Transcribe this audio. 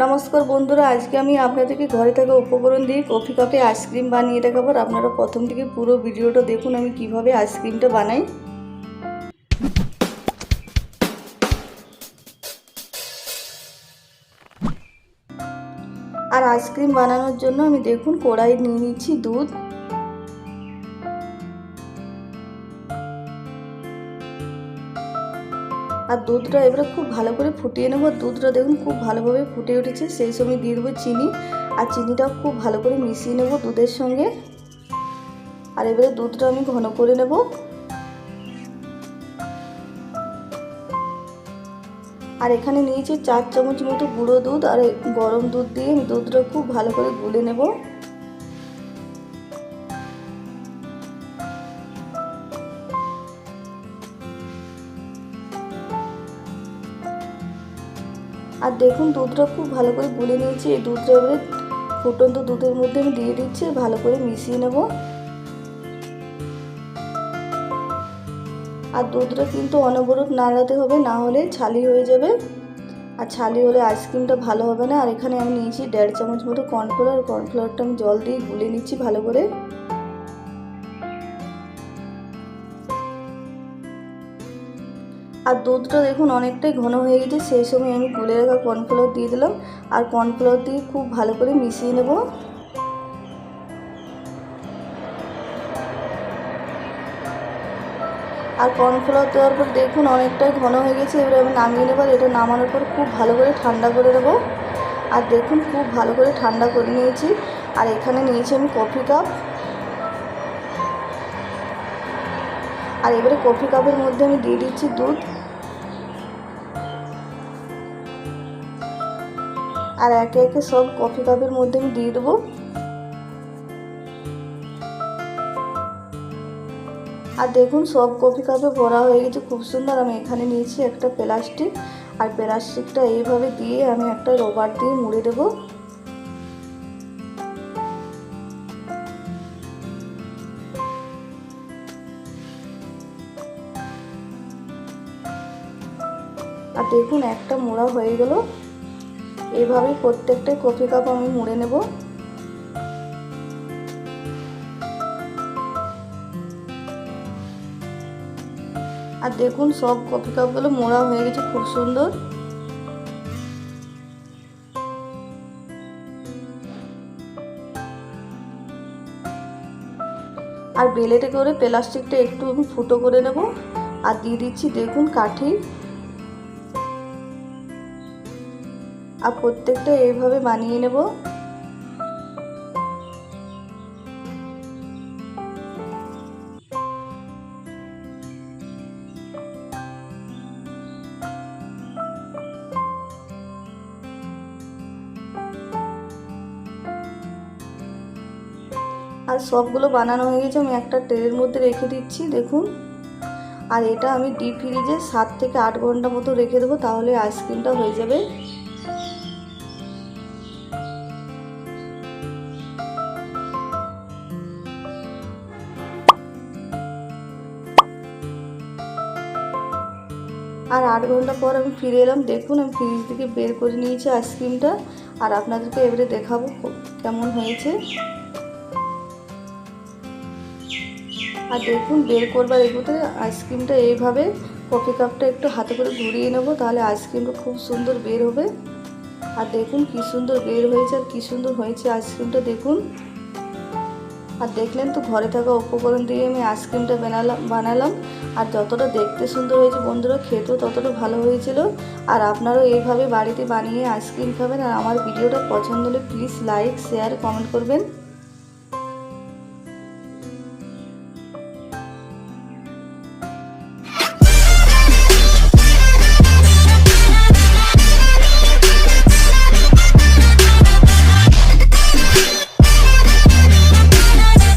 নমস্কার বন্ধুরা, আজকে আমি আপনাদেরকে ঘরে থাকা উপকরণ দিয়ে কফি কাপে আইসক্রিম বানিয়ে দেখাবো। আপনারা প্রথম থেকে পুরো ভিডিওটা দেখুন আমি কিভাবে আইসক্রিমটা বানাই। আর আইসক্রিম বানানোর জন্য আমি দেখুন কড়াই নিয়ে নিচ্ছি দুধ। আর দুধটা এবারে খুব ভালো করে ফুটিয়ে নেব। দুধটা দেখুন খুব ভালোভাবে ফুটে উঠেছে, সেই সময় দিয়ে দেবো চিনি। আর চিনিটা খুব ভালো করে মিশিয়ে নেব দুধের সঙ্গে। আর এবারে দুধটা আমি ঘন করে নেব। আর এখানে নিয়েছি 4 চামচ মতো গুঁড়ো দুধ। আর গরম দুধ দিয়ে আমি দুধটা খুব ভালো করে গুলে নেব। আর দেখুন দুধটা খুব ভালো করে গুলে নিয়েছি। এই দুধটা এবারে ফুটন্ত দুধের মধ্যে আমি দিয়ে দিচ্ছি, ভালো করে মিশিয়ে নেব। আর দুধটা কিন্তু অনবরত নাড়াতে হবে, না হলে ছালি হয়ে যাবে। আর ছালি হলে আইসক্রিমটা ভালো হবে না। আর এখানে আমি নিয়েছি 1.5 চামচ মতো কর্নফ্লাওয়ার। কর্নফ্লাওয়ারটা আমি জল দিয়ে গুলে নিচ্ছি ভালো করে। আর দুধটা দেখুন অনেকটাই ঘন হয়ে গেছে, সেই সময় আমি গুলে রাখা কর্নফ্লাওয়ার দিয়ে দিলাম। আর কর্নফ্লাওয়ার দিয়ে খুব ভালো করে মিশিয়ে নেব। আর কর্নফ্লাওয়ার দেওয়ার পর দেখুন অনেকটাই ঘন হয়ে গেছে। এবারে আমি নামিয়ে নেব। এটা নামানোর পর খুব ভালো করে ঠান্ডা করে দেবো। আর দেখুন খুব ভালো করে ঠান্ডা করে নিয়েছি। আর এখানে নিয়েছি আমি কফি কাপ। আর এবারে কফি কাপের মধ্যে আমি দিয়ে দিচ্ছি দুধ। আর একে একে সব কফি কাপের মধ্যে আমি দিয়ে দেবো। আর দেখুন সব কফি কাপে ভরা হয়ে গেছে খুব সুন্দর। আমি এখানে নিয়েছি একটা প্লাস্টিক। আর প্লাস্টিকটা এইভাবে দিয়ে আমি একটা রবার দিয়ে মুড়ে দেব। আর দেখুন একটা মোড়া হয়ে গেল। এইভাবে প্রত্যেকটা কফি কাপ আমি মুড়ে নেব। আর দেখুন সব কফি কাপগুলো মোড়া হয়ে গেছে খুব সুন্দর। আর বেলেটে করে প্লাস্টিকটা একটু আমি ফুটো করে নেব। আর দিয়ে দিচ্ছি দেখুন কাঠি। আর প্রত্যেকটা এইভাবে বানিয়ে নেব। আর সবগুলো বানানো হয়ে গেছে, আমি একটা ট্রের মধ্যে রেখে দিচ্ছি দেখুন। আর এটা আমি ডিপ ফ্রিজে 7 থেকে 8 ঘন্টা মতো রেখে দেবো, তাহলে আইসক্রিমটা হয়ে যাবে। আর 8 ঘন্টা পর আমি ফিরে এলাম। দেখুন আমি ফ্রিজ থেকে বের করে নিয়েছি আইসক্রিমটা। আর আপনাদেরকে এবারে দেখাবো কেমন হয়েছে। আর দেখুন বের করবার এগোতে আইসক্রিমটা এইভাবে কফি কাপটা একটু হাতে করে ঘুরিয়ে নেব, তাহলে আইসক্রিমটা খুব সুন্দর বের হবে। আর দেখুন কি সুন্দর বের হয়েছে, আর কি সুন্দর হয়েছে আইসক্রিমটা দেখুন। আর দেখলেন তো ঘরে থাকা উপকরণ দিয়ে আমি আইসক্রিমটা বানালাম। আর যতটা দেখতে সুন্দর হয়েছে বন্ধুরা, খেতেও ততটা ভালো হয়েছিল। আর আপনারাও এইভাবে বাড়িতে বানিয়ে আইসক্রিম খাবেন। আর আমার ভিডিওটা পছন্দ হলে প্লিজ লাইক, শেয়ার, কমেন্ট করবেন।